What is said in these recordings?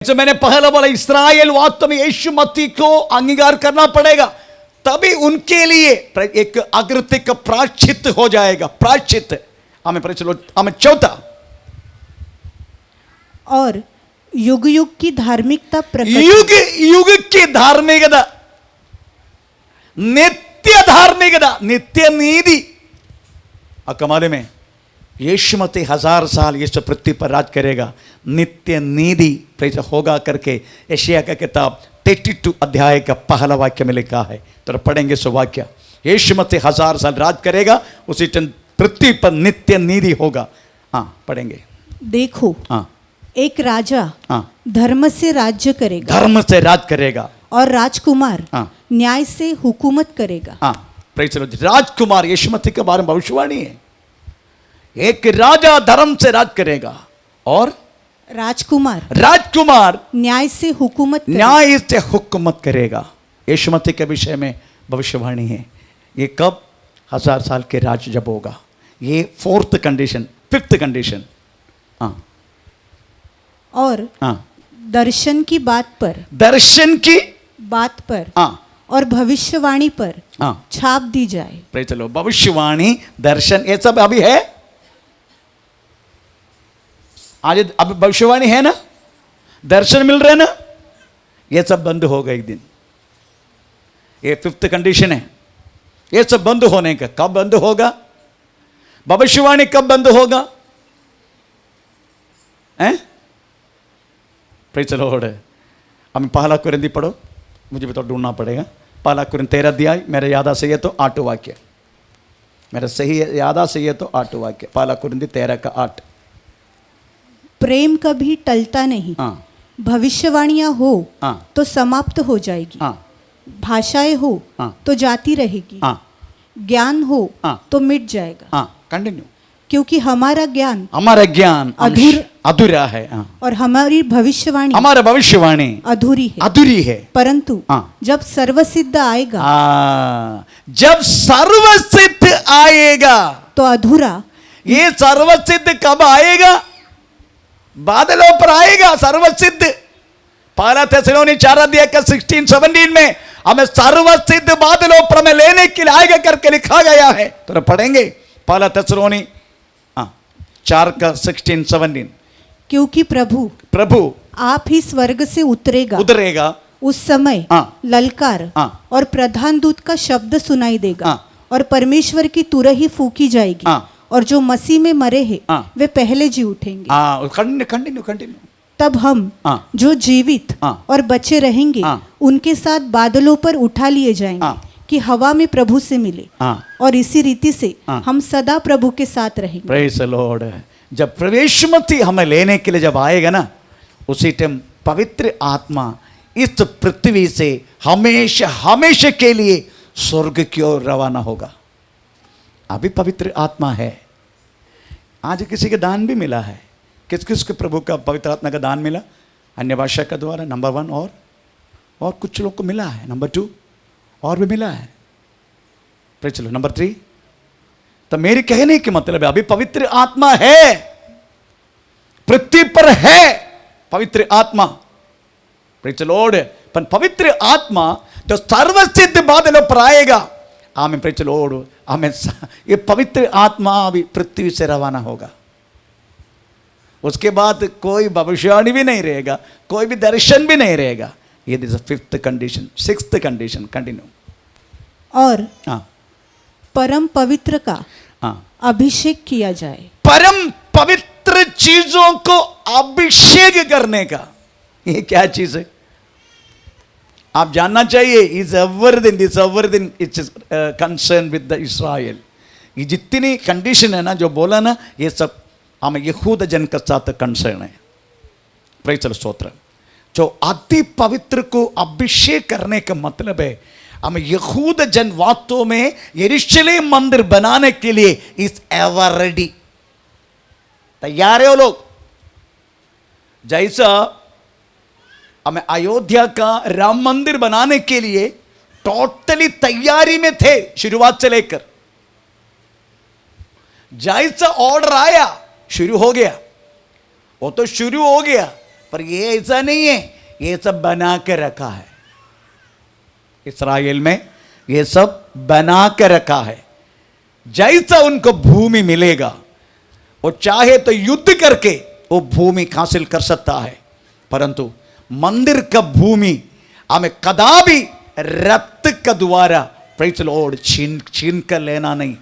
जो मैंने पहला बोला, इस्राएल वास्तव में यीशु मसीह को अंगीकार करना पड़ेगा, तभी उनके लिए एक अकृत्य प्रायश्चित हो जाएगा। प्रायश्चित हमें चौथा, और युग युग की धार्मिकता प्रकट, युग युग की धार्मिकता, नित्य धार्मिकता, नित्य नीति। कमाल में यीशु मसीह 1000 साल इस पृथ्वी पर राज करेगा, नित्य नीति होगा करके यशायाह का किताब 32 अध्याय का पहला वाक्य में लिखा है। तो पढ़ेंगे सो वाक्य। यीशु मसीह 1000 साल राज करेगा, उसी पृथ्वी पर नित्य नीति होगा। हाँ पढ़ेंगे। देखो हाँ, एक राजा हाँ, धर्म से राज्य करेगा, धर्म से राज करेगा, और राजकुमार हाँ, न्याय से हुकूमत करेगा। हाँ प्रेज़ द लॉर्ड। राजकुमार यीशु मसीह के बारे में भविष्यवाणी है। एक राजा धर्म से राज करेगा और राजकुमार न्याय से हुकूमत करेगा। न्याय से हुकूमत करेगा। यीशु मसीह के विषय में भविष्यवाणी है। ये कब? 1000 साल के राज जब होगा। ये 4th कंडीशन, 5th कंडीशन। हाँ, और हाँ, दर्शन की बात पर, दर्शन की बात पर, हाँ, और भविष्यवाणी पर हाँ छाप दी जाए। Praise the Lord. भविष्यवाणी, दर्शन, ये सब अभी है। आज अब भविष्यवाणी है ना, दर्शन मिल रहे ना, ये सब बंद होगा एक दिन। ये 5th कंडीशन है। ये सब बंद होने का कब बंद होगा? भविष्यवाणी कब बंद होगा? हैं? Praise the Lord. अब पहला कुरिन्थी पढ़ो, मुझे भी तो ढूंढना पड़ेगा। पहला कुरिन्थी 13 अध्याय, मेरे यादा से ये तो 8 वाक्य, मेरा सही यादा से ये तो 8 वाक्य। पहला कुरिन्थी 13 का 8। प्रेम कभी टलता नहीं। हाँ, भविष्यवाणियां हो हाँ, तो समाप्त हो जाएगी, हाँ, भाषाएं हो हाँ, तो जाती रहेगी, हाँ, ज्ञान हो हाँ, तो मिट जाएगा, हाँ, कंटिन्यू। क्योंकि हमारा ज्ञान अधूरा है। हाँ, और हमारी भविष्यवाणी हमारा भविष्यवाणी अधूरी है। परंतु हाँ, जब सर्वसिद्ध आएगा, जब सर्वसिद्ध आएगा तो अधूरा। ये सर्वसिद्ध कब आएगा? बादलों पर आएगा सर्वसिद्ध। पहला थिस्सलुनीकि 4 अध्याय का 16-17 में हमें सर्वसिद्ध बादलों पर हमें लेने के लिए आएगा करके लिखा गया है। तो पढ़ेंगे पहला थिस्सलुनीकि 4 का 16-17। क्योंकि प्रभु आप ही स्वर्ग से उतरेगा, उस समय ललकार और प्रधान दूत का शब्द सुनाई देगा, और परमेश्वर की तुरही फूकी जाएगी, और जो मसीह में मरे हैं वे पहले जी उठेंगे। कंटिन्यू। तब हम जो जीवित और बचे रहेंगे उनके साथ बादलों पर उठा लिए जाएंगे कि हवा में प्रभु से मिले, और इसी रीति से हम सदा प्रभु के साथ रहेंगे। Praise the Lord. जब प्रवेश मसीह हमें लेने के लिए जब आएगा ना, उसी टाइम पवित्र आत्मा इस पृथ्वी से हमेशा हमेशा के लिए स्वर्ग की ओर रवाना होगा। अभी पवित्र आत्मा है। आज किसी के दान भी मिला है। किस किस के प्रभु का पवित्र आत्मा का दान मिला? अन्य भाषा का द्वारा नंबर 1, और कुछ लोग को मिला है नंबर 2, और भी मिला है। Praise the Lord. नंबर 3। तो मेरे कहने के मतलब है अभी पवित्र आत्मा है, पृथ्वी पर है पवित्र आत्मा। Praise the Lord. पर पवित्र आत्मा जो सर्वसिद्ध बादलों पर आएगा, आमेन, प्रेज़ द लॉर्ड, आमेन, ये पवित्र आत्मा अभी पृथ्वी से रवाना होगा। उसके बाद कोई भविष्यवाणी भी नहीं रहेगा, कोई भी दर्शन भी नहीं रहेगा। ये 5th condition. 6th condition, continue. और परम पवित्र का अभिषेक किया जाए। परम पवित्र चीजों को अभिषेक करने का, ये क्या चीज है आप जानना चाहिए। Is everything it's concern with the Israel. ये जितनी कंडीशन है ना जो बोला ना, ये सब हमें यहूद जन के साथ कंसर्न है। प्रेज़ द लॉर्ड, स्तोत्र। जो अति पवित्र को अभिषेक करने का मतलब है हमें यहूद जन वास्तव में यरूशलेम मंदिर बनाने के लिए इज एवर रेडी, तैयार है वो लोग। जैसा हमें अयोध्या का राम मंदिर बनाने के लिए टोटली तैयारी में थे शुरुआत से लेकर, जैसा ऑर्डर आया शुरू हो गया, वो तो शुरू हो गया। पर ये ऐसा नहीं है, ये सब बना के रखा है। इस्राएल में ये सब बना के रखा है। जैसा उनको भूमि मिलेगा वो चाहे तो युद्ध करके वो भूमि हासिल कर सकता है, परंतु मंदिर का भूमि हमें कदापि रक्त का द्वारा प्रेज़ द लॉर्ड छीन कर लेना नहीं।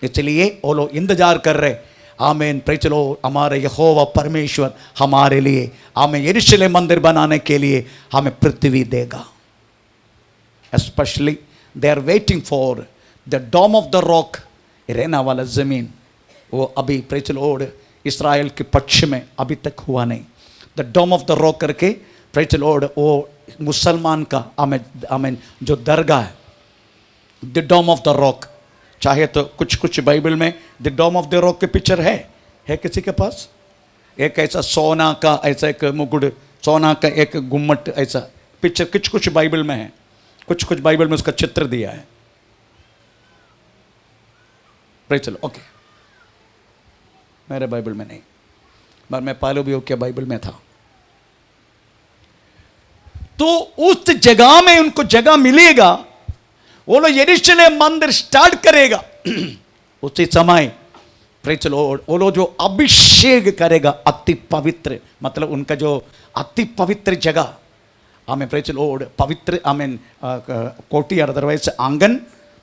इसलिए वो लोग इंतजार कर रहे, आमीन, प्रेज़ द लॉर्ड, हमारे यहोवा परमेश्वर हमारे लिए, हमें यरूशलेम मंदिर बनाने के लिए हमें पृथ्वी देगा। Especially they are waiting for the dome of the rock, रहना वाला जमीन, वो अभी प्रेज़ द लॉर्ड इस्राएल के पक्ष में अभी तक हुआ नहीं। The dome of the rock करके प्रेज़ द लॉर्ड वो मुसलमान का आमीन जो दरगाह है, the dome of the rock. चाहे तो कुछ कुछ बाइबल में the dome of the rock के पिक्चर है किसी के पास? एक ऐसा सोना का ऐसा एक मुकुट, सोना का एक गुम्मट, ऐसा पिक्चर कुछ कुछ बाइबल में है, कुछ कुछ बाइबल में उसका चित्र दिया है। चलो ओके, मेरे बाइबल में नहीं, पर मैं पालो भी क्या बाइबल में था। तो उस जगह में उनको जगह मिलेगा, वो लोग यरूशलेम मंदिर स्टार्ट करेगा। उसी समय प्रेज़ द लॉर्ड वो लोग जो अभिषेक करेगा अति पवित्र, मतलब उनका जो अति पवित्र जगह, आमेन, प्रेज़ द लॉर्ड, पवित्र, आमेन, कोठी अदरवाइज आंगन,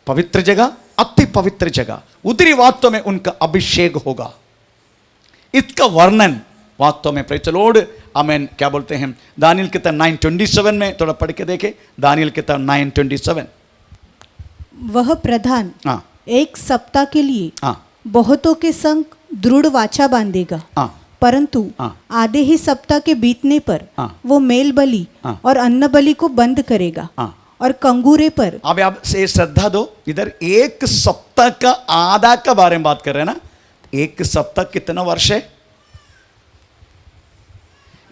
पवित्र जगह, अति पवित्र जगह, उतरी वास्तव में उनका अभिषेक होगा। इसका वर्णन वास्तव में प्रेज़ द लॉर्ड, आमेन, क्या बोलते हैं, दानियल की किताब 9:27 में थोड़ा पढ़ के देखे। दानियल की किताब 9:27। वह प्रधान एक सप्ताह के लिए बहुतों के संग दृढ़ वाचा बांधेगा, परंतु आधे ही सप्ताह के बीतने पर वो मेल बलि और अन्न बलि को बंद करेगा और कंगूरे पर। अब आप से श्रद्धा दो, इधर एक सप्ताह का आधा का बारे में बात कर रहे हैं ना। एक सप्ताह कितना वर्ष है?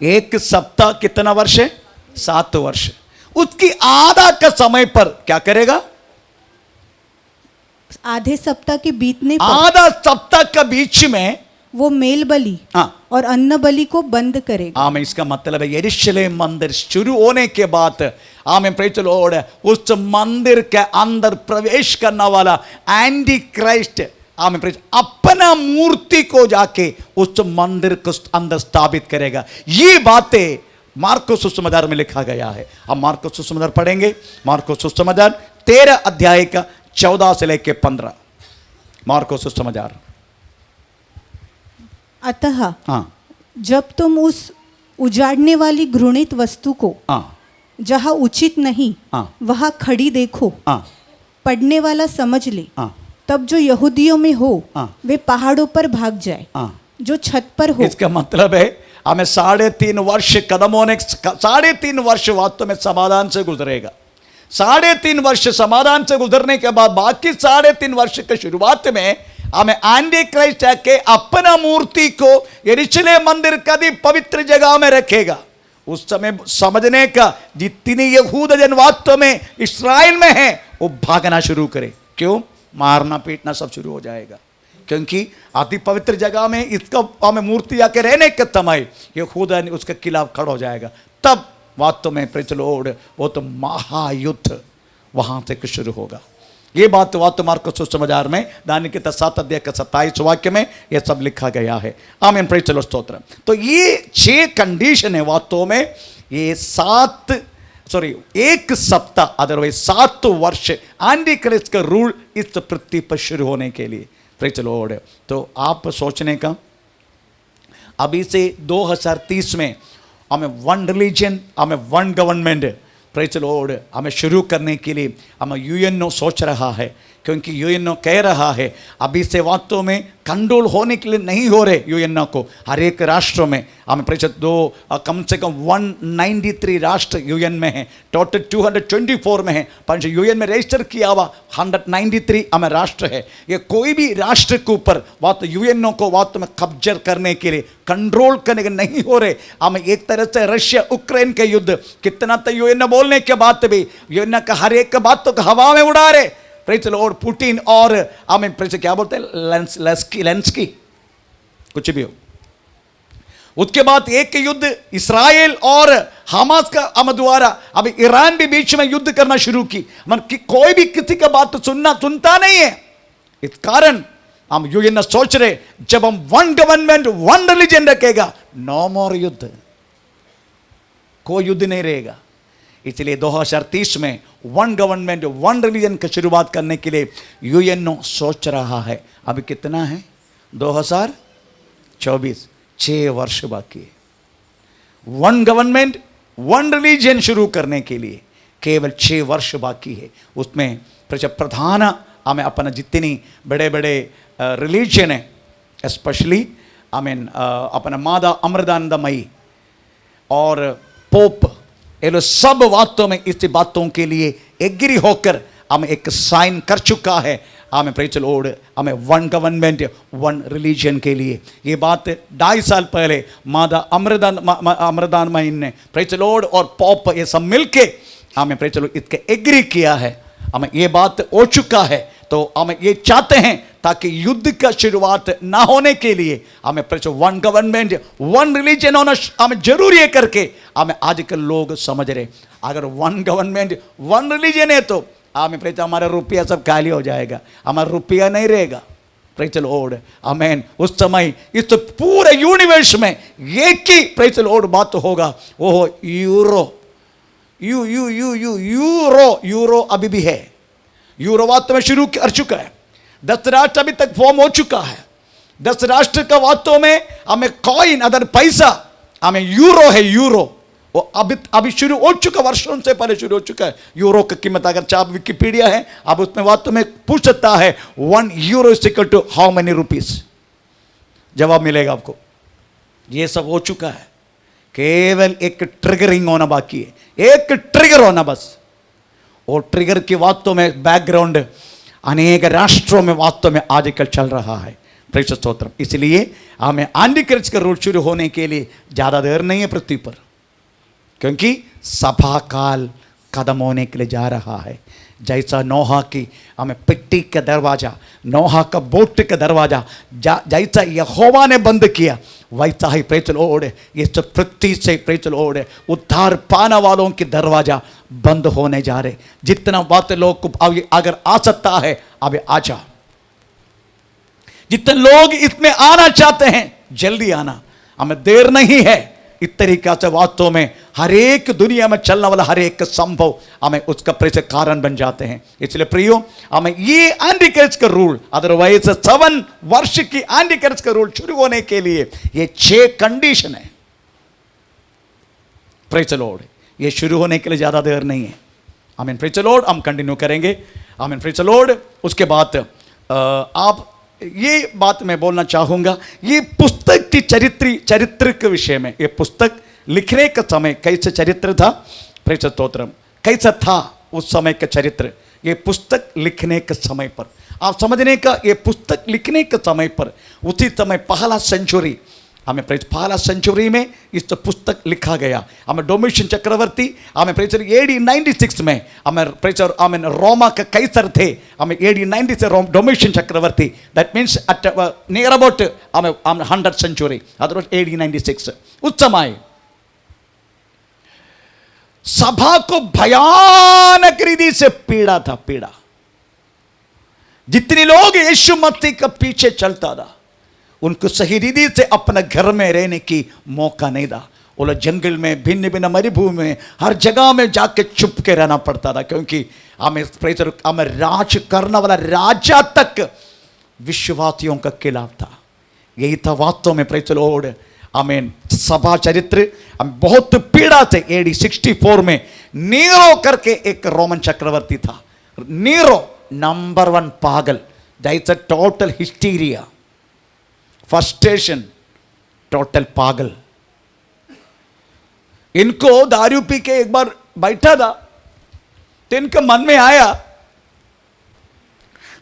एक सप्ताह कितना वर्ष है? 7 वर्ष। उसकी आधा का समय पर क्या करेगा? आधे सप्ताह के बीतने पर, आधा सप्ताह का बीच में वो मेल बलि और अन्न बलि को बंद करेगा। आमें, इसका मतलब है यरूशलेम मंदिर शुरू होने के बाद, आमें, प्रेज़ द लॉर्ड, उस मंदिर के अंदर प्रवेश करने वाला एंटी क्राइस्ट, आमें, प्रेज़, अपना मूर्ति को जाके उस मंदिर को अंदर स्थापित करेगा। ये बातें मार्को सुसमाचार में लिखा गया है। अब मार्को सुसमाचार पढ़ेंगे। मार्को सुसमाचार 13 अध्याय का 14 से लेकर 15। मार्को सुसमाचार। अतः जब तुम उस उजाड़ने वाली घृणित वस्तु को जहां उचित नहीं वहां खड़ी देखो, पढ़ने वाला समझ ले, तब जो यहूदियों में हो वे पहाड़ों पर भाग जाए, जो छत पर हो। इसका मतलब है हमें 3.5 वर्ष कदम होने, 3.5 वर्ष वास्तव में समाधान से गुजरेगा। 3.5 वर्ष समाधान से गुजरने के बाद बाकी 3.5 वर्ष के शुरुआत में हमें एंटी क्राइस्ट के अपना मूर्ति को यरूशलेम मंदिर का भी पवित्र जगह में रखेगा। उस समय समझने का जितनी यहूद जन वास्तव में इस्राएल में है वो भागना शुरू करे। क्यों? मारना पीटना सब शुरू हो जाएगा, क्योंकि अति पवित्र जगह में इसका हमें मूर्ति आके रहने के समय यहूदा ने उसके खिलाफ खड़ा हो जाएगा। तब वास्तव में प्रेज़ द लॉर्ड वो तो महायुद्ध वहां से शुरू होगा। ये बात वास्तव मार्को सुसमाचार में दानियल की 7 अध्याय का 27 वाक्य में ये सब लिखा गया है। आमीन, प्रेज़ द लॉर्ड, स्तोत्र। तो ये 6 कंडीशन है वास्तव में। ये 1 सप्ताह अदरवाइज 7 वर्ष एंटी क्राइस्ट का रूल इस पृथ्वी पर शुरू होने के लिए। Praise the Lord. तो आप सोचने का, अभी से 2030 में हमें 1 रिलीजन, हमें 1 गवर्नमेंट, प्रेज़ द लॉर्ड, हमें शुरू करने के लिए हमें यूएनओ सोच रहा है, क्योंकि यूएनओ कह रहा है अभी से वास्तव में कंट्रोल होने के लिए नहीं हो रहे यूएनओ को। हर एक राष्ट्रों में हमें प्रेज़ कम से कम 193 राष्ट्र यूएन में है, टोटल 224 में है, पर यूएन में रजिस्टर किया हुआ 193 हमें राष्ट्र है। ये कोई भी राष्ट्र के ऊपर वास्तव यूएनओ को वास्तव में कब्जा करने के लिए, कंट्रोल करने के नहीं हो रहे। हमें एक तरह से रशिया यूक्रेन के युद्ध, कितना तो यूएनओ बोलने के बाद भी यूएनओ का हर एक बात तो हवा में उड़ा रहे। प्रेज़ द लॉर्ड, पुतिन और आमीन, प्रेज़ क्या बोलते हैं, लेंस्की, कुछ भी हो, उसके बाद एक युद्ध इसराइल और हमास का द्वारा अब ईरान भी बीच में युद्ध करना शुरू की। कोई भी किसी का बात सुनता नहीं है। इस कारण हम यूएन सोच रहे, जब हम वन गवर्नमेंट वन रिलीजन रखेगा, नो मोर युद्ध, कोई युद्ध नहीं रहेगा। इसलिए 2030 में वन गवर्नमेंट वन रिलीजन की शुरुआत करने के लिए यूएनओ सोच रहा है। अभी कितना है? 2024, 6 वर्ष बाकी है। वन गवर्नमेंट वन रिलीजन शुरू करने के लिए केवल 6 वर्ष बाकी है। उसमें प्रधान हमें अपना जितनी बड़े बड़े रिलीजन है, स्पेशली अपना मादा अमृतानंदमयी और पोप, ये लोग सब बातों में इस बातों के लिए एग्री होकर हमें एक साइन कर चुका है। हमें प्रेज द लॉर्ड, हमें वन गवर्नमेंट वन रिलीजन के लिए। ये बात 2.5 साल पहले मादा अमृतानंदमयी ने प्रेज द लॉर्ड और पोप ये सब मिलके हमें प्रेज द लॉर्ड इसके एग्री किया है। हमें ये बात हो चुका है। तो हम ये चाहते हैं ताकि युद्ध का शुरुआत ना होने के लिए हमें वन गवर्नमेंट वन रिलीजन होना हमें जरूरी है करके हमें आजकल लोग समझ रहे। अगर वन गवर्नमेंट वन रिलीजन है तो हमें हमारा रुपया सब खाली हो जाएगा, हमारा रुपया नहीं रहेगा। प्रेज द लॉर्ड, आमीन। उस समय इस पूरे यूनिवर्स में एक ही प्रेज द लॉर्ड बात होगा, वो यूरो। यूरो अभी भी है। यूरो वास्तव में शुरू कर चुका है। 10 राष्ट्र अभी तक फॉर्म हो चुका है। 10 राष्ट्र का वास्तव में हमें कॉइन अदर पैसा हमें यूरो है। यूरो वो अभी शुरू हो चुका, वर्षों से पहले शुरू हो चुका है। यूरो की कीमत अगर चाप विकिपीडिया है, अब उसमें वास्तव में पूछ सकता है 1 euro is equal to how many rupees, जवाब मिलेगा आपको। ये सब हो चुका है, केवल एक ट्रिगरिंग होना बाकी है, एक ट्रिगर होना बस। और ट्रिगर की वास्तव में बैकग्राउंड अनेक राष्ट्रों में वास्तव में आजकल चल रहा है। प्रेष स्तोत्रम। इसलिए हमें एंटीक्राइस्ट का रूल शुरू होने के लिए ज़्यादा देर नहीं है पृथ्वी पर, क्योंकि सभा काल कदम होने के लिए जा रहा है। जैसा नोहा की हमें पिट्टी का दरवाजा, नोहा का बोट का दरवाजा जैसा यहोवा ने बंद किया, वैसा ही प्रेज द लॉर्ड ये सब पृथ्वी से प्रेज द लॉर्ड उद्धार पाने वालों के दरवाजा बंद होने जा रहे। जितना बात लोग को अगर आ सकता है अब आ जा। जितने लोग इसमें आना चाहते हैं जल्दी आना, हमें देर नहीं है। इस तरीका से वास्तव में हर एक दुनिया में चलने वाला हर एक संभव हमें उसका प्रेस कारण बन जाते हैं। इसलिए प्रियो, हमें ये एंटीक्राइस्ट का रूल, अदरवाइज 7 वर्ष की एंटीक्राइस्ट का रूल शुरू होने के लिए ये 6 कंडीशन है। प्रेज द लॉर्ड, ये शुरू होने के लिए ज्यादा देर नहीं है। आमीन। प्रेज द लॉर्ड, हम कंटिन्यू करेंगे। आमीन। Praise the Lord. उसके बाद आप ये बात मैं बोलना चाहूंगा, ये पुस्तक की चरित्र के विषय में। ये पुस्तक लिखने का समय कैसे चरित्र था, प्रेष स्तोत्रम, कैसा था उस समय का चरित्र। ये पुस्तक लिखने के समय पर आप समझने का, ये पुस्तक लिखने के समय पर उसी समय पहला सेंचुरी, हमें पहला सेंचुरी में इस पुस्तक लिखा गया। हमें डोमिशियन चक्रवर्ती, हमें प्रेचर AD 96 में हमें प्रेचर हमें रोमा का कैसर थे। हमें AD 90 से डोमिशियन चक्रवर्ती, that means at near about हमें 100 सेंचुरी, अदरवाइज AD 96। उस समय सभा को भयानक रीति से पीड़ा था, पीड़ा। जितने लोग यीशु मसीह के पीछे चलता था उनको सही रीति से अपने घर में रहने की मौका नहीं था। वो लोग जंगल में, भिन्न भिन्न मरुभूमि में, हर जगह में जाके छुप के रहना पड़ता था, क्योंकि हमें राज करने वाला राजा तक विश्वासियों का खिलाफ था। यही था वास्तव में प्रेज द लॉर्ड। आमीन। सभा चरित्र बहुत पीड़ा थे। AD 64 में नीरो करके एक रोमन चक्रवर्ती था। नीरो नंबर 1 पागल, that's a total hysteria, frustration, total पागल। इनको दारू पी के एक बार बैठा था तो इनके मन में आया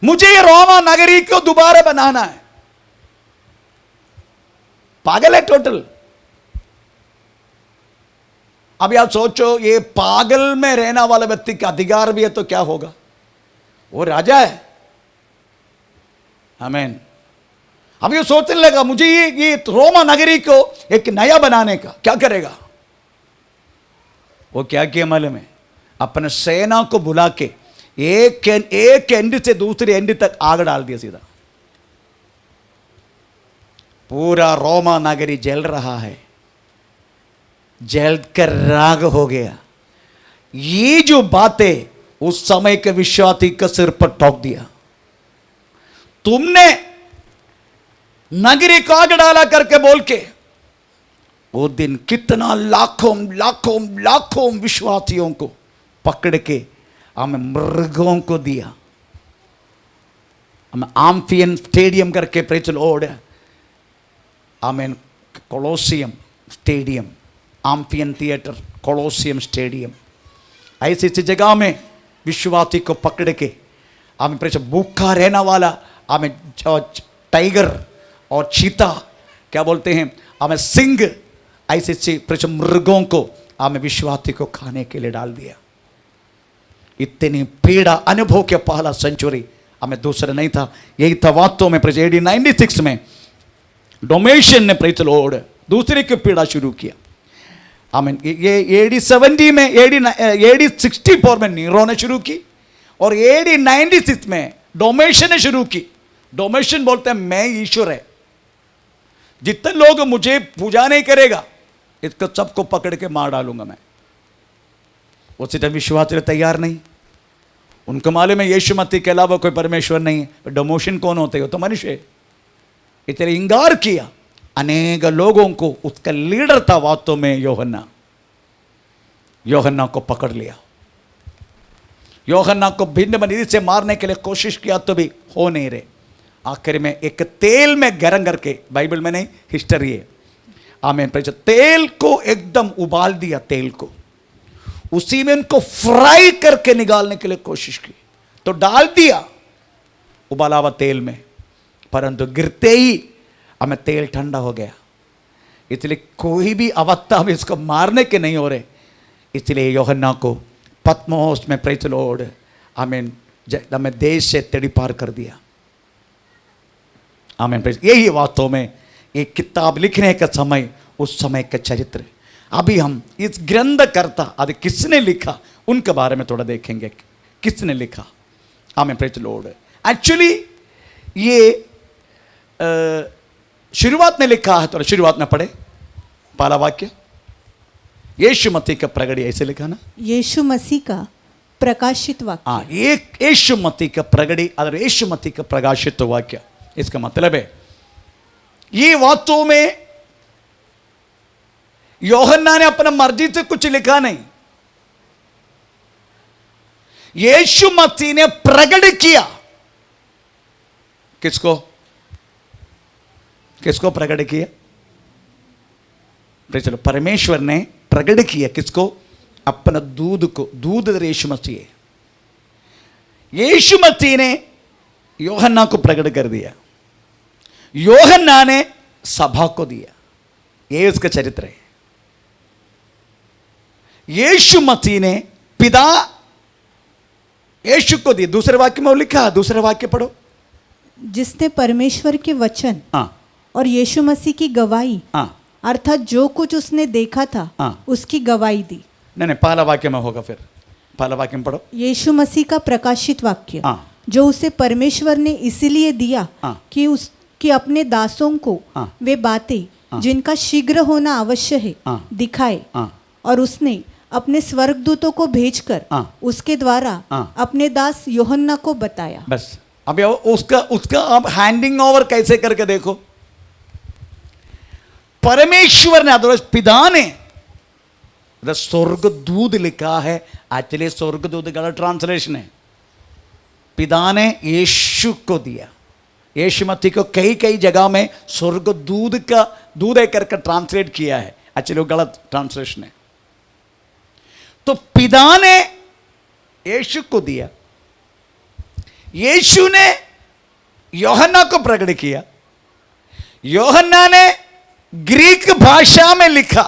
मुझे ये रोमा नगरी को दोबारा बनाना है। पागल है टोटल। अभी आप सोचो, ये पागल में रहने वाला व्यक्ति का अधिकार भी है तो क्या होगा, वो राजा है। आमीन। अब ये सोचने लगा मुझे ये रोमा नगरी को एक नया बनाने का क्या करेगा। वो क्या किया मालूम है, अपने सेना को बुला के एक एंड से दूसरे एंड तक आग डाल दिया सीधा। पूरा रोमा नगरी जल रहा है, जल कर राग हो गया। ये जो बातें उस समय के विश्वासी के सिर पर ठोक दिया। तुमने नगरी को आग डाला करके बोल के वो दिन कितना लाखों लाखों लाखों विश्वासियों को पकड़ के हमें मृगों को दिया। हमें आम्फियन स्टेडियम करके praise the lord, amen, Colosseum stadium, amphion theatre, Colosseum stadium, ऐसी ऐसी जगह में विश्वासी को पकड़ के हमें प्रेज भूखा रहने वाला हमें टाइगर और चीता क्या बोलते हैं, हमें सिंह, ऐसे ऐसे प्रेज मृगों को हमें विश्वासी को खाने के लिए डाल दिया। इतनी पीड़ा अनुभव के पहला सेंचुरी हमें दूसरा नहीं था। यही था वास्तव में प्रेज AD 96 में डोमेशियन ने प्रेज द लॉर्ड दूसरे की पीड़ा शुरू किया। आमीन। ये AD 70 में AD 64 में नीरो ने शुरू की और AD 96 में डोमेशियन ने शुरू की। डोमेशियन बोलते हैं मैं ईश्वर है, जितने लोग मुझे पूजा नहीं करेगा इसको सबको पकड़ के मार डालूंगा मैं। उसी टाइम विश्वास तैयार नहीं, उनको मालूम है यीशु मसीह के अलावा कोई परमेश्वर नहीं है। डोमेशियन कौन होते हो, तो मनुष्य है। इतने इंकार किया अनेक लोगों को। उसका लीडर था वास्तव में यूहन्ना। यूहन्ना को पकड़ लिया, यूहन्ना को भिन्न रीति से मारने के लिए कोशिश किया तो भी हो नहीं रहे। आखिर में एक तेल में गरम करके, बाइबल में नहीं हिस्ट्री है, आमीन, तेल को एकदम उबाल दिया, तेल को उसी में उनको फ्राई करके निकालने के लिए कोशिश की तो डाल दिया उबाला हुआ तेल में, परंतु गिरते ही हमें तेल ठंडा हो गया। इसलिए कोई भी अवस्था में इसको मारने के नहीं हो रहे। इसलिए यूहन्ना को पत्मोस में प्रेज द लॉर्ड, आमीन, हमें देश से तेड़ी पार कर दिया। आमीन। यही वास्तव में एक किताब लिखने का समय, उस समय का चरित्र। अभी हम इस ग्रंथकर्ता अरे किसने लिखा उनके बारे में थोड़ा देखेंगे, किसने लिखा। आमीन, प्रेज द लॉर्ड। एक्चुअली ये शुरुआत में लिखा है, तो शुरुआत में पढ़े पहला वाक्य, यीशु मसीह का प्रगड़ी, ऐसे लिखा ना, यीशु मसीह का प्रकाशित वाक्य। हाँ, एक यीशु मसीह का प्रगड़ी और यीशु मसीह का प्रकाशित वाक्य। इसका मतलब है ये वास्तव में यूहन्ना ने अपना मर्जी से कुछ लिखा नहीं, यीशु मसीह ने प्रकट किया। किसको किसको प्रकट किया? चलो, परमेश्वर ने प्रकट किया किसको? अपना दूध को। दूध यीशु मसीह है। यीशु मसीह ने यूहन्ना को प्रकट कर दिया, यूहन्ना ने सभा को दिया। ये उसका चरित्र है। यीशु मसीह ने पिता यीशु को दिया। दूसरे वाक्य में लिखा, दूसरे वाक्य पढ़ो, जिसने परमेश्वर के वचन और यीशु मसीह की गवाही अर्थात जो कुछ उसने देखा था उसकी गवाही दी। नहीं, पहला वाक्य में होगा, फिर पहला वाक्य में पढ़ो, यीशु मसीह का प्रकाशित वाक्य जो उसे परमेश्वर ने इसीलिए दिया कि अपने दासों को वे बातें जिनका शीघ्र होना अवश्य है दिखाए, और उसने अपने स्वर्गदूतों को भेजकर उसके द्वारा अपने दास यूहन्ना को बताया। बस अब उसका आप हैंडिंग ओवर कैसे करके देखो। परमेश्वर ने, अदरवाइज पिता ने, स्वर्गदूत लिखा है, एक्चुअली स्वर्गदूत गलत ट्रांसलेशन है। पिता ने यीशु को दिया। यीशु मसीह को कई कई जगह में स्वर्गदूत का दूध करके ट्रांसलेट किया है, एक्चुअली वो गलत ट्रांसलेशन है। तो पिता ने यीशु को दिया, यीशु ने यूहन्ना को प्रकट किया, यूहन्ना ने ग्रीक भाषा में लिखा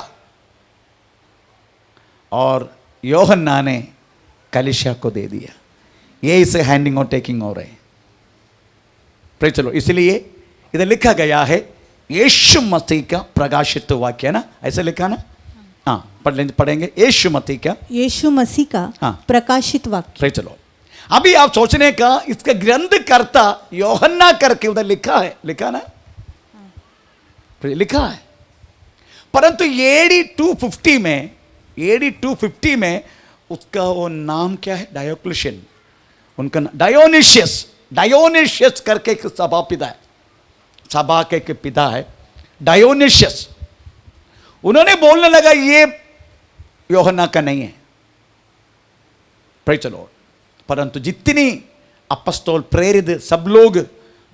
और यूहन्ना ने कलीसिया को दे दिया। ये इसे हैंडिंग और टेकिंग हो रहे हैं। चलो, इसलिए इधर लिखा गया है यीशु मसीह का प्रकाशित वाक्य है ना, ऐसे लिखा ना, हाँ पढ़ेंगे यीशु मसीह का, यीशु मसीह का हाँ प्रकाशित वाक्य। चलो अभी आप सोचने का इसका ग्रंथकर्ता योहन्ना करके उधर लिखा है, लिखा ना, लिखा है, परंतु एडी 250 में उसका वो नाम क्या है, डायोक्लिशियन, उनका डायोनिशियस करके एक सभा पिता है, सभा के पिता है डायोनिशियस। उन्होंने बोलने लगा ये योहन्ना का नहीं है, प्रेज़ द लॉर्ड। परंतु जितनी अपस्तोल प्रेरित सब लोग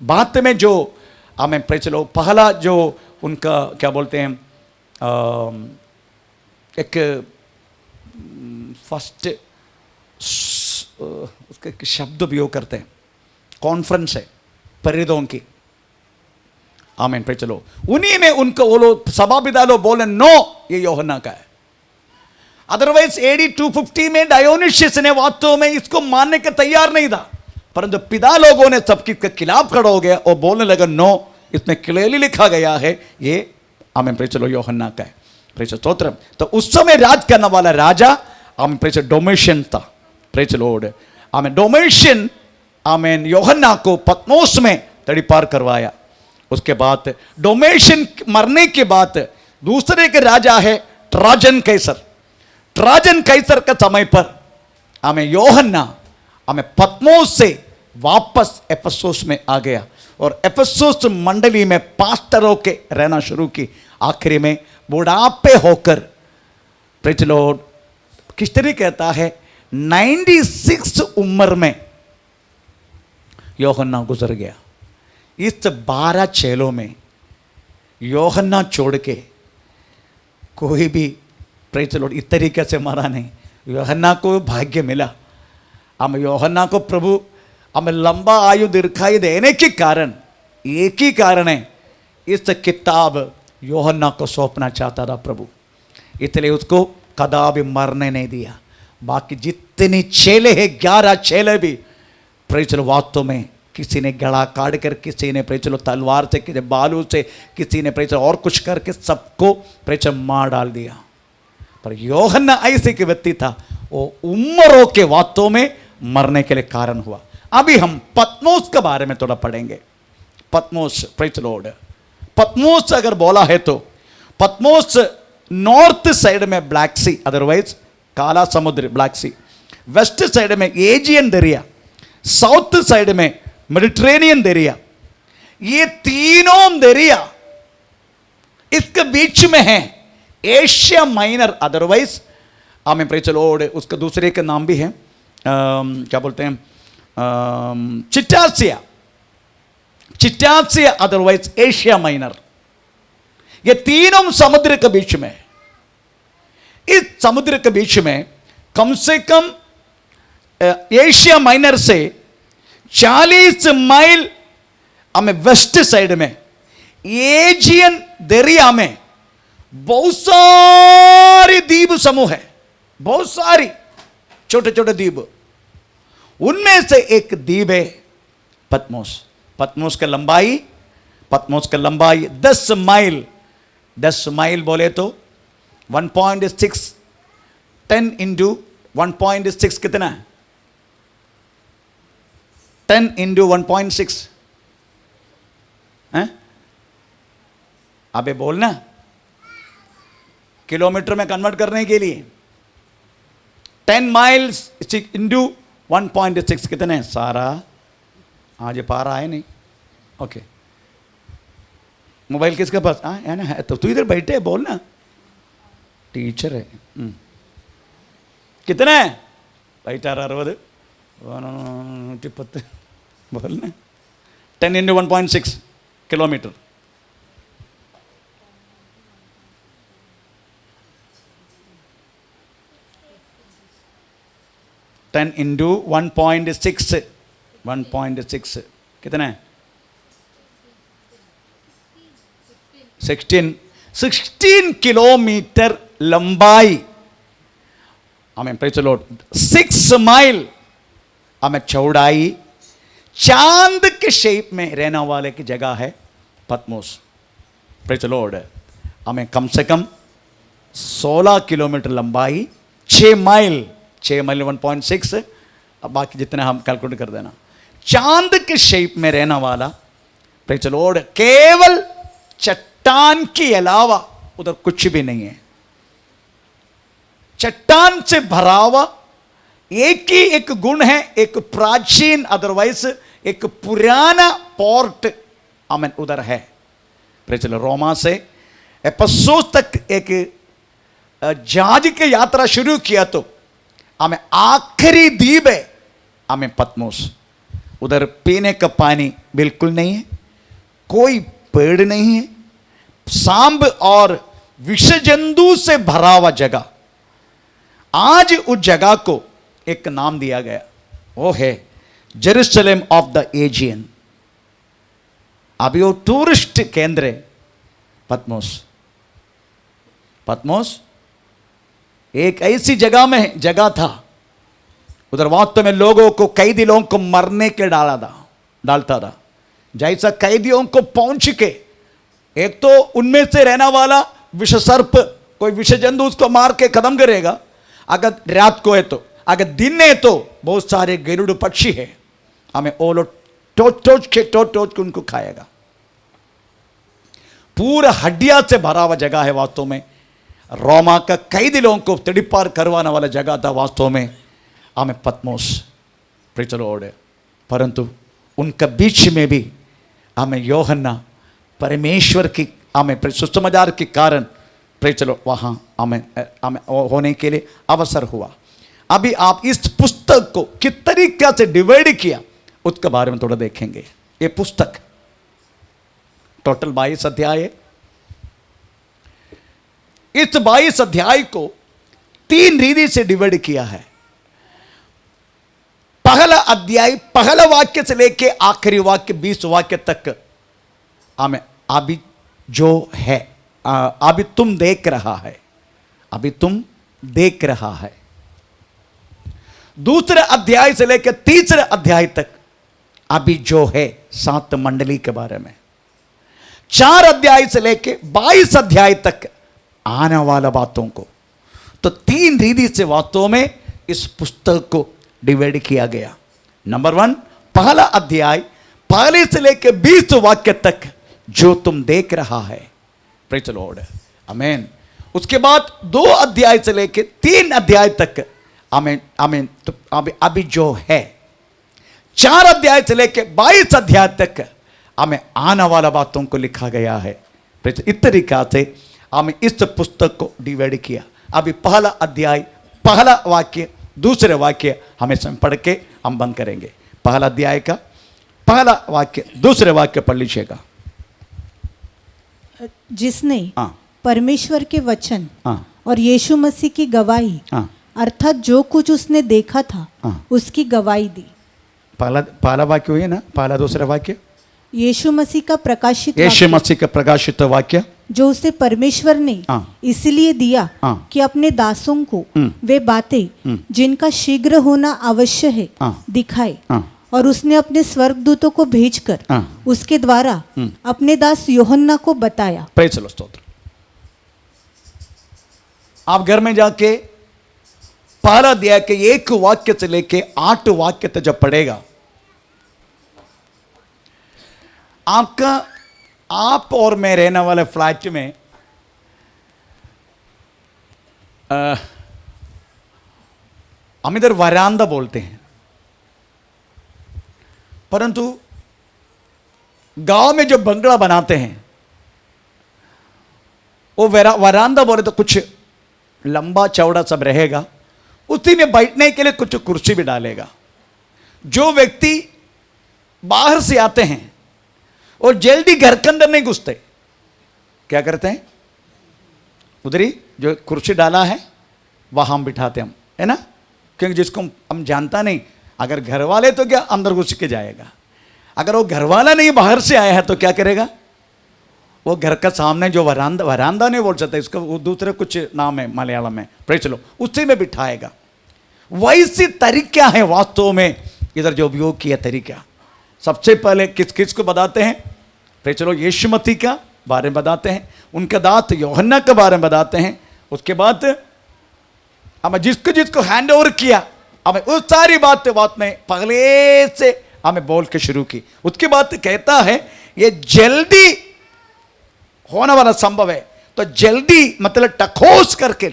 बाद में जो हमें प्रेज़ द लॉर्ड, पहला जो उनका क्या बोलते हैं, एक फर्स्ट उसका एक शब्द उपयोग करते हैं, कॉन्फ्रेंस है प्रेरितों की, आमीन प्रेज़ द लॉर्ड। उन्हीं में उनको वो लोग सभापिता लोग बोले नो ये योहन्ना का है। अदरवाइज एडी 250 में डायोनिशियस ने वास्तव में इसको मानने के तैयार नहीं था, परंतु पिता लोगों ने सबके खिलाफ खड़ा हो गया और बोलने लगा नो, इसमें क्लियरली लिखा गया है ये आमीन प्रेज़ द लॉर्ड योहन्ना का है, प्रेज़ स्तोत्रम। तो उस समय राज करने वाला राजा आमीन प्रेज़ डोमेशियन था, प्रेज़ द लॉर्ड। आमीन डोमेशियन आमीन योहन्ना को पत्मोस में तड़ी पार करवाया। उसके बाद डोमेशियन मरने के बाद दूसरे के राजा है ट्राजन कैसर। ट्राजन कैसर का समय पर हमें योहन्ना हमें पत्मोस से वापस एफेसुस में आ गया और एफेसुस मंडली में पास्टरों के रहना शुरू की। आखिरी में बुढ़ापे होकर प्रेज़ द लॉर्ड किस्टरी कहता है 96 उम्र में योहन्ना गुजर गया। इस 12 चेलों में योहन्ना छोड़ के कोई भी प्रेज़ द लॉर्ड इस तरीके से मरा नहीं। योहन्ना को भाग्य मिला, हम योहन्ना को प्रभु हमें लंबा आयु दीर्घायु देने के कारण एक ही कारण है, इस किताब योहन्ना को सौंपना चाहता था प्रभु, इसलिए उसको कदापि मरने नहीं दिया। बाकी जितनी चेले हैं 11 चेले भी प्रेज़ द लॉर्ड वास्तव में किसी ने गला काट कर, किसी ने प्रेज़ द लॉर्ड तलवार से, किसी बालू से, किसी ने प्रेज़ द लॉर्ड और कुछ करके सबको प्रेज़ द लॉर्ड मार डाल दिया। पर योहन्ना ऐसे के व्यक्ति था, वो उम्रों के वास्तव में मरने के लिए कारण हुआ। अभी हम पत्मोस के बारे में थोड़ा पढ़ेंगे। पत्मोस प्रेज़ द लॉर्ड, पत्मोस अगर बोला है तो पत्मोस नॉर्थ साइड में ब्लैक सी, अदरवाइज काला समुद्र ब्लैक सी, वेस्ट साइड में एजियन दरिया, साउथ साइड में मेडिटेरेनियन दरिया, ये तीनों दरिया इसके बीच में है एशिया माइनर, अदरवाइज हमें प्रेज़ द लॉर्ड उसका दूसरे का नाम भी है क्या बोलते हैं चिटासिया, चिटासिया अदरवाइज एशिया माइनर। ये तीनों समुद्र के बीच में, इस समुद्र के बीच में कम से कम एशिया माइनर से 40 माइल हमें वेस्ट साइड में एजियन दरिया में बहुत सारी द्वीप समूह है, बहुत सारी छोटे छोटे द्वीप, उनमें से एक द्वीप है पत्मोस। पत्मोस की लंबाई 10 माइल, 10 माइल बोले तो 1.6, 10 इंटू 1.6 कितना है, 10 इंटू 1.6 है, अबे बोलना किलोमीटर में कन्वर्ट करने के लिए 10 माइल्स इंटू 1.6 कितने हैं सारा, आज पारा है नहीं, ओके। मोबाइल किसके पास है ना, है तो तू इधर बैठे बोलना, टीचर है। कितने है 60 110 बोलना, 10 इंटू 1.6 किलोमीटर, टेन इंटू 1.6 कितना है 16 किलोमीटर लंबाई, हमें प्रेज़ द लॉर्ड 6 माइल हमें चौड़ाई, चांद के शेप में रहने वाले की जगह है पत्मोस। Praise the Lord. हमें कम से कम 16 किलोमीटर लंबाई, 6 माइल 1.6, अब बाकी जितने हम कैलकुलेट कर देना, चांद के शेप में रहने वाला, प्रेज़ द लॉर्ड, केवल चट्टान के अलावा उधर कुछ भी नहीं है। चट्टान से भरा हुआ एक ही एक गुण है, एक प्राचीन, अदरवाइज एक पुराना पोर्ट हमें उधर है। Praise the Lord. रोमा से एफेसोस तक एक जहाज की यात्रा शुरू किया तो हमें आखिरी द्वीप है हमें पत्मोस। उधर पीने का पानी बिल्कुल नहीं है, कोई पेड़ नहीं है, सांप और विष जंतु से भरा हुआ जगह। आज उस जगह को एक नाम दिया गया, वो है जेरूशलेम ऑफ द एजियन। अभी वो टूरिस्ट केंद्र है पत्मोस। पत्मोस एक ऐसी जगह में जगह था, उधर वास्तव में लोगों को, कैदी लोगों को मरने के डालता था। जैसा कैदियों को पहुंच के, एक तो उनमें से रहने वाला विष सर्प, कोई विष जंतु उसको मार के खत्म करेगा, अगर रात को है तो, अगर दिन है तो बहुत सारे गरुड़ पक्षी है, हमें वो लोग टोच के उनको खाएगा। पूरा हड्डियां से भरा हुआ जगह है वास्तव में। रोमा का कैदी लोगों को तड़ीपार करवाने वाला जगह था वास्तव में हमें पत्मोस। Praise the Lord. परंतु उनका बीच में भी हमें यूहन्ना परमेश्वर की हमें सुसमाचार के कारण, प्रेज़ द लॉर्ड, वहाँ हमें होने के लिए अवसर हुआ। अभी आप इस पुस्तक को किस तरीके से डिवाइड किया उसके बारे में थोड़ा देखेंगे। ये पुस्तक टोटल 22 अध्याय है। इस 22 अध्याय को 3 रीति से डिवाइड किया है। पहला अध्याय, पहला वाक्य से लेके आखिरी वाक्य 20 वाक्य तक हमें अभी जो है, अभी तुम देख रहा है, अभी तुम देख रहा है। दूसरे अध्याय से लेकर तीसरे अध्याय तक अभी जो है 7 मंडली के बारे में। 4 अध्याय से लेकर 22 अध्याय तक आने वाला बातों को। तो 3 रीति से वास्तव में इस पुस्तक को डिवाइड किया गया। नंबर 1, पहला अध्याय पहले से लेकर 20 वाक्य तक जो तुम देख रहा है। Praise the lord. आमीन। उसके बाद 2 अध्याय से लेकर 3 अध्याय तक आमीन तो अभी जो है। 4 अध्याय से लेकर 22 अध्याय तक हमें आने वाला बातों को लिखा गया है। इस तरीका से हमें इस पुस्तक को डिवाइड किया। अभी पहला अध्याय, पहला वाक्य, दूसरे वाक्य हमें पढ़ के हम बंद करेंगे। पहला अध्याय का पहला वाक्य, दूसरे वाक्य पढ़ लीजिएगा। जिसने परमेश्वर के वचन और यीशु मसीह की गवाही, अर्थात जो कुछ उसने देखा था उसकी गवाही दी। पहला वाक्य हुई ना, पहला दूसरा वाक्य यीशु मसीह का प्रकाशित, यीशु मसीह का प्रकाशित वाक्य जो उसे परमेश्वर ने इसलिए दिया कि अपने दासों को वे बातें जिनका शीघ्र होना अवश्य है दिखाए। और उसने अपने स्वर्गदूतों को भेजकर उसके द्वारा अपने दास यूहन्ना को बताया। Praise the Lord. स्तोत्र। आप घर में जाके पहला अध्याय के 1 वाक्य से लेके 8 वाक्य तक जब पढ़ेगा, आपका, आप और मैं रहने वाले फ्लैट में हम इधर वरांदा बोलते हैं, परंतु गांव में जो बंगला बनाते हैं वो वरांदा बोले तो कुछ लंबा चौड़ा सब रहेगा, उसी में बैठने के लिए कुछ कुर्सी भी डालेगा। जो व्यक्ति बाहर से आते हैं और जल्दी घर के अंदर नहीं घुसते, क्या करते हैं, उधर ही जो कुर्सी डाला है वहां हम बिठाते हम, है ना, क्योंकि जिसको हम जानता नहीं, अगर घर वाले तो क्या अंदर घुस के जाएगा, अगर वो घर वाला नहीं बाहर से आया है तो क्या करेगा, वो घर का सामने जो वरांदा, वरांदा नहीं बोल सकता इसका, वो दूसरे कुछ नाम है मलयालम में, प्रेज़ द लॉर्ड, उसी में बिठाएगा। वैसी तरीका है वास्तव में इधर जो उपयोग किया तरीका। सबसे पहले किस किस को बताते हैं, फिर चलो यीशुमती का बारे में बताते हैं, उनका दांत यूहन्ना के बारे में बताते हैं। उसके बाद हमें जिसको जिसको हैंड ओवर किया, हमें उस सारी बात में पहले से हमें बोल के शुरू की। उसके बाद कहता है ये जल्दी होने वाला संभव है। तो जल्दी मतलब टखोस करके,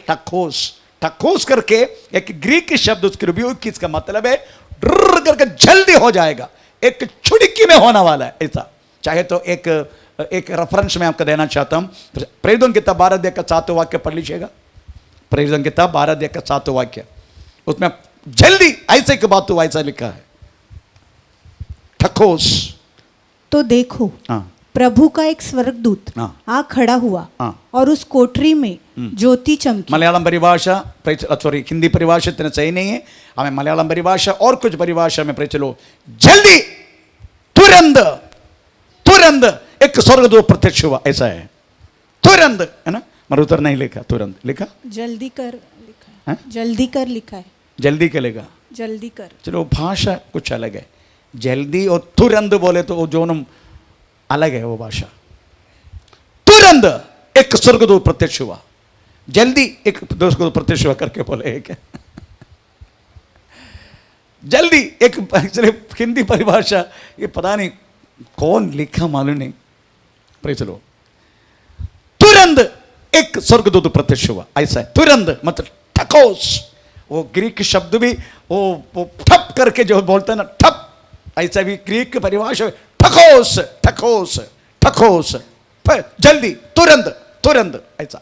टखोस करके एक ग्रीक शब्द उसके रिव्यू की, इसका मतलब है ड्र करके जल्दी हो जाएगा, एक चुटकी में होने वाला है ऐसा। चाहे तो एक रेफरेंस में आपको देना चाहता हूं, प्रेरितों की किताब 12 अध्याय का 7वां वाक्य पढ़ लीजिएगा। प्रेरितों की किताब 12 अध्याय का 7वां वाक्य, उसमें जल्दी ऐसे की बात हुआ, ऐसा लिखा है ठकोस। तो देखो प्रभु का एक स्वर्गदूत आ खड़ा हुआ और उस कोठरी में ज्योति चमकी। मलयालम परिभाषा, सॉरी हिंदी परिभाषा इतना सही नहीं है, हमें मलयालम परिभाषा और कुछ परिभाषा में चलो जल्दी, तुरंत तुरंत एक स्वर्गदूत प्रत्यक्ष हुआ, ऐसा है तुरंत, है ना। मगर उतर नहीं लिखा, तुरंत लिखा, जल्दी कर लिखा है, जल्दी कर लिखा है, जल्दी करेगा, जल्दी कर। चलो भाषा कुछ अलग है, जल्दी और तुरंत बोले तो वो दोनों अलग है वो भाषा। तुरंत एक स्वर्गदूत प्रत्यक्ष हुआ, जल्दी एक स्वर्गदूत प्रत्यक्ष हुआ करके बोले क्या जल्दी एक, चलिए हिंदी परिभाषा ये पता नहीं कौन लिखा मालूम नहीं, पर चलो तुरंत एक स्वर्गदूत प्रत्यक्ष हुआ, ऐसा है तुरंत मतलब ठकोस। वो ग्रीक शब्द भी वो ठप करके जो बोलते हैं ना, ठप, ऐसा भी ग्रीक परिभाषा ठकोस ठकोस ठकोस, जल्दी तुरंत तुरंत ऐसा।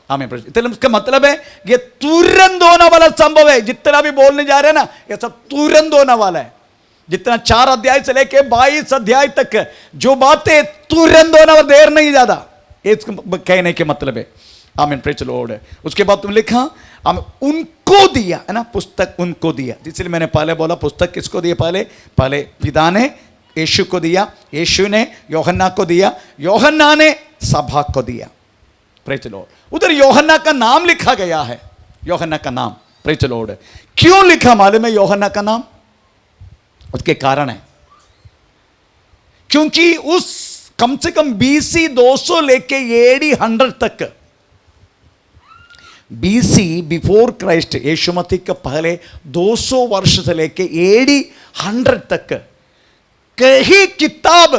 हमें इसका मतलब है ये तुरंत होने वाला संभव है। जितना भी बोलने जा रहे हैं ना, ये सब तुरंत होने वाला है। जितना 4 अध्याय से लेके 22 अध्याय तक जो बातें तुरंत होना और देर नहीं ज्यादा, इसको कहने के मतलब है। आमीन, प्रेज़ द लॉर्ड। उसके बाद तुम लिखा हमें उनको दिया, है ना, पुस्तक उनको दिया। इसलिए मैंने पहले बोला पुस्तक किसको दिया, पहले पिता ने यीशु को दिया, यीशु ने यूहन्ना को दिया, यूहन्ना ने सभा को दिया। Praise the Lord. उधर यूहन्ना का नाम लिखा गया है, यूहन्ना का नाम। Praise the Lord. क्यों लिखा मालूम है यूहन्ना का नाम? उसके कारण है, क्योंकि उस कम से कम BC 200 लेके AD 100 तक, BC बिफोर क्राइस्ट, यीशु मसीह के पहले 200 वर्ष से लेके AD 100 तक कई किताब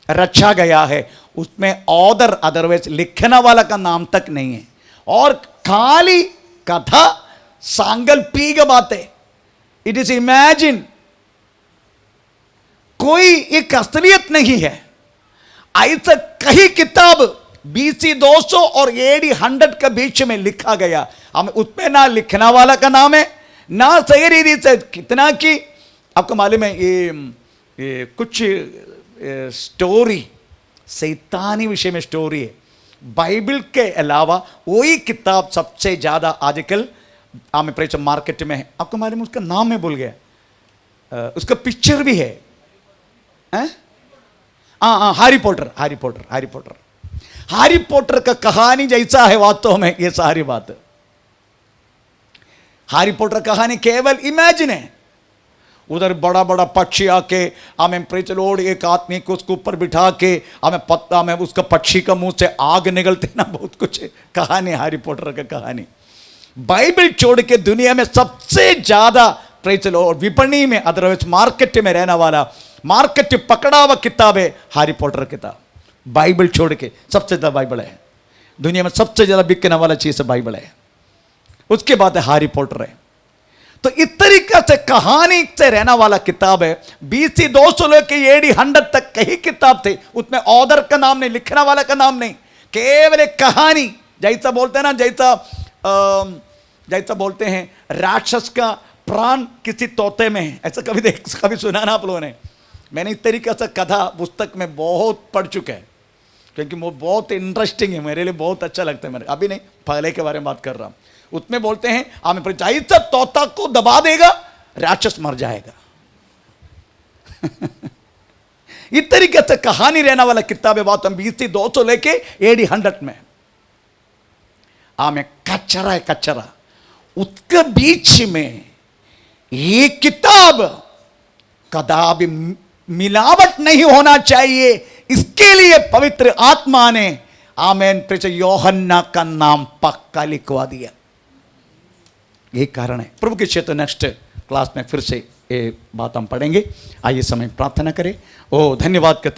रचा गया है। उसमें ऑथर अदरवाइज लिखने वाला का नाम तक नहीं है, और खाली कथा सांकल्पिक बातें, इट इज इमेजिन, कोई एक असलियत नहीं है। ऐसा कई किताब BC 200 और AD 100 के बीच में लिखा गया, हमें उसमें ना लिखने वाला का नाम है, ना सही रीति से कितना कि आपको मालूम है ये कुछ स्टोरी शैतानी विषय में स्टोरी है। बाइबल के अलावा वही किताब सबसे ज्यादा आजकल हमें प्रेस मार्केट में है। आपको मालूम है उसका नाम मैं भूल गया, उसका पिक्चर भी है, हैरी पॉटर। हैरी पॉटर का कहानी जैसा है वास्तव में ये सारी बात। हैरी पॉटर कहानी केवल इमेजिन है। उधर बड़ा बड़ा पक्षी आके हमें प्रेज़ द लॉर्ड, एक आदमी को उसके ऊपर बिठा के हमें पत्ता में उसका पक्षी का मुंह से आग निकलते ना, बहुत कुछ कहानी हैरी पॉटर का कहानी। बाइबल छोड़ के दुनिया में सबसे ज्यादा प्रेज़ द लॉर्ड विपणि में अदरवाइज मार्केट में रहने वाला, मार्केट पकड़ा हुआ किताब है हैरी पॉटर किताब। बाइबल छोड़ के सबसे ज्यादा बाइबल है दुनिया में, सबसे ज्यादा बिकने वाला चीज बाइबल है, उसके बाद हैरी पॉटर है। तो इस तरीके से कहानी से रहना वाला किताब है। BC 200 लेके AD 100 तक कई किताब थे, उसमें ऑथर का नाम नहीं, लिखने वाला का नाम नहीं, केवल एक कहानी। जैसा बोलते हैं ना, जैसा बोलते हैं राक्षस का प्राण किसी तोते में है, ऐसा कभी सुना ना आप लोगों ने? मैंने इस तरीके से कथा पुस्तक में बहुत पढ़ चुका है, क्योंकि वो बहुत इंटरेस्टिंग है, मेरे लिए बहुत अच्छा लगता है। मेरे अभी नहीं, पहले के बारे में बात कर रहा हूं। उसमें बोलते हैं हमें जैसा तोता को दबा देगा राक्षस मर जाएगा इस तरीके से कहानी रहने वाला किताब है। बात हम BC 200 लेके AD 100 में हमें कचरा है, कचरा। उसके बीच में ये किताब कदापि मिलावट नहीं होना चाहिए, इसके लिए पवित्र आत्मा ने आमेन प्रेषित यूहन्ना का नाम पक्का लिखवा दिया। यही कारण है। प्रभु के क्षेत्र नेक्स्ट क्लास में फिर से ये बात हम पढ़ेंगे। आइए समय प्रार्थना करें। ओ धन्यवाद करते